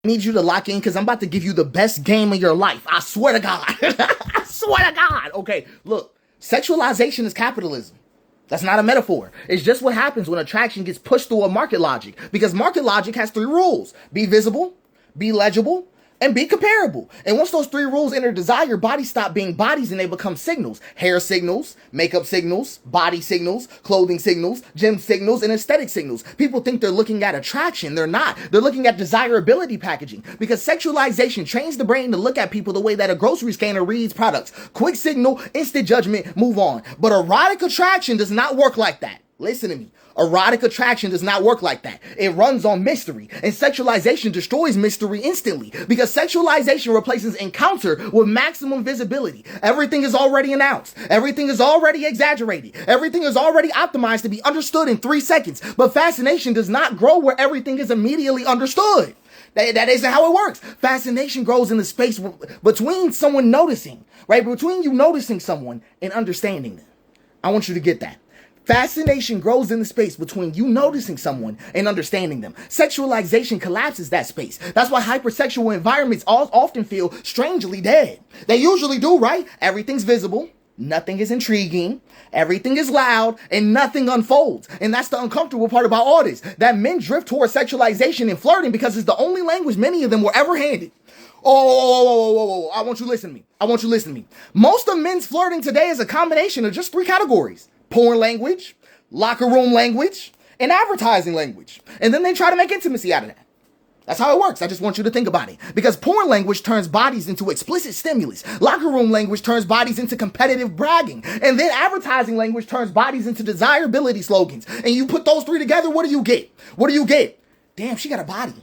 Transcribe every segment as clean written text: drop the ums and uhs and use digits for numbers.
need you to lock in because I'm about to give you the best game of your life. I swear to God. I swear to God. Okay, look, sexualization is capitalism. That's not a metaphor. It's just what happens when attraction gets pushed through a market logic. Because market logic has 3 rules. Be visible, be legible, and be comparable. And once those 3 rules enter desire, bodies stop being bodies and they become signals. Hair signals, makeup signals, body signals, clothing signals, gym signals, and aesthetic signals. People think they're looking at attraction. They're not. They're looking at desirability packaging. Because sexualization trains the brain to look at people the way that a grocery scanner reads products. Quick signal, instant judgment, move on. But erotic attraction does not work like that. Listen to me. Erotic attraction does not work like that. It runs on mystery, and sexualization destroys mystery instantly because sexualization replaces encounter with maximum visibility. Everything is already announced. Everything is already exaggerated. Everything is already optimized to be understood in 3 seconds. But fascination does not grow where everything is immediately understood. That isn't how it works. Fascination grows in the space between someone noticing, right? Between you noticing someone and understanding them. I want you to get that. Fascination grows in the space between you noticing someone and understanding them. Sexualization collapses that space. That's why hypersexual environments often feel strangely dead. They usually do, right? Everything's visible. Nothing is intriguing. Everything is loud and nothing unfolds. And that's the uncomfortable part about all this. That men drift towards sexualization and flirting because it's the only language many of them were ever handed. Oh, I want you to listen to me. I want you to listen to me. Most of men's flirting today is a combination of just 3 categories. Porn language, locker room language, and advertising language. And then they try to make intimacy out of that. That's how it works. I just want you to think about it. Because porn language turns bodies into explicit stimulus. Locker room language turns bodies into competitive bragging. And then advertising language turns bodies into desirability slogans. And you put those 3 together, what do you get? What do you get? Damn, she got a body.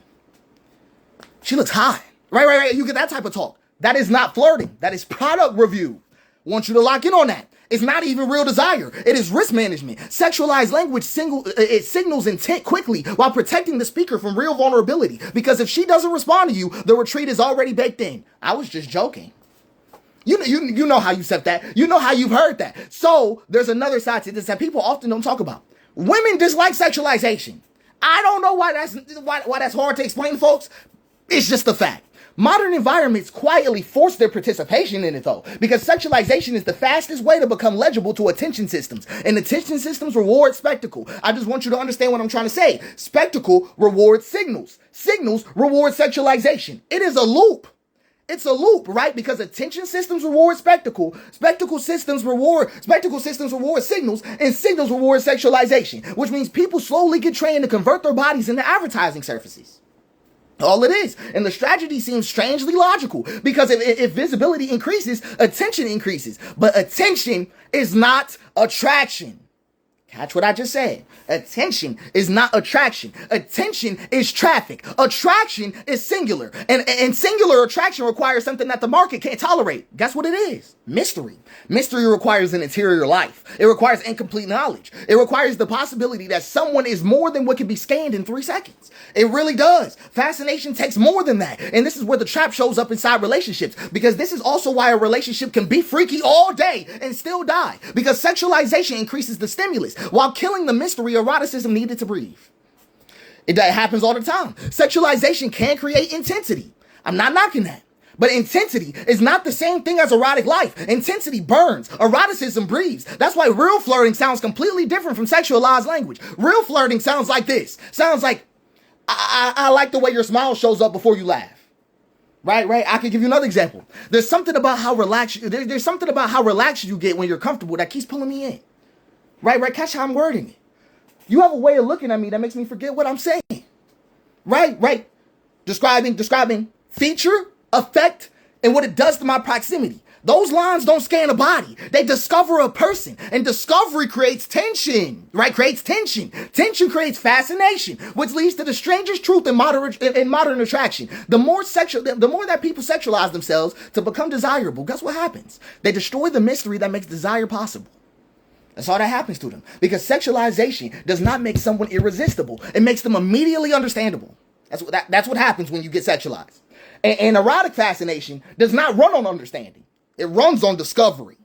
She looks hot. Right. You get that type of talk. That is not flirting. That is product review. Want you to lock in on that. It's not even real desire. It is risk management. Sexualized language it signals intent quickly while protecting the speaker from real vulnerability. Because if she doesn't respond to you, the retreat is already baked in. I was just joking. You know how you said that. You know how you've heard that. So there's another side to this that people often don't talk about. Women dislike sexualization. I don't know why that's hard to explain, folks. It's just a fact. Modern environments quietly force their participation in it, though, because sexualization is the fastest way to become legible to attention systems, and attention systems reward spectacle. I just want you to understand what I'm trying to say. Spectacle rewards signals. Signals reward sexualization. It is a loop. It's a loop, right? Because attention systems reward spectacle. Spectacle systems reward signals, and signals reward sexualization, which means people slowly get trained to convert their bodies into advertising surfaces. All it is. And the strategy seems strangely logical because if visibility increases, attention increases. But attention is not attraction. Catch what I just said. Attention is not attraction. Attention is traffic. Attraction is singular. And singular attraction requires something that the market can't tolerate. Guess what it is? Mystery. Mystery requires an interior life. It requires incomplete knowledge. It requires the possibility that someone is more than what can be scanned in 3 seconds. It really does. Fascination takes more than that. And this is where the trap shows up inside relationships. Because this is also why a relationship can be freaky all day and still die. Because sexualization increases the stimulus while killing the mystery eroticism needed to breathe. It happens all the time. Sexualization can create intensity. I'm not knocking that. But intensity is not the same thing as erotic life. Intensity burns. Eroticism breathes. That's why real flirting sounds completely different from sexualized language. Real flirting sounds like this. Sounds like, I like the way your smile shows up before you laugh. Right. I can give you another example. There's something about how relaxed you get when you're comfortable that keeps pulling me in. Right. Catch how I'm wording it. You have a way of looking at me that makes me forget what I'm saying. Right. Describing feature, effect, and what it does to my proximity. Those lines don't scan a body. They discover a person. And discovery creates tension. Right? Creates tension. Tension creates fascination, which leads to the strangest truth in modern attraction. The more that people sexualize themselves to become desirable, guess what happens? They destroy the mystery that makes desire possible. That's all that happens to them. Because sexualization does not make someone irresistible. It makes them immediately understandable. That's what happens when you get sexualized. And erotic fascination does not run on understanding. It runs on discovery.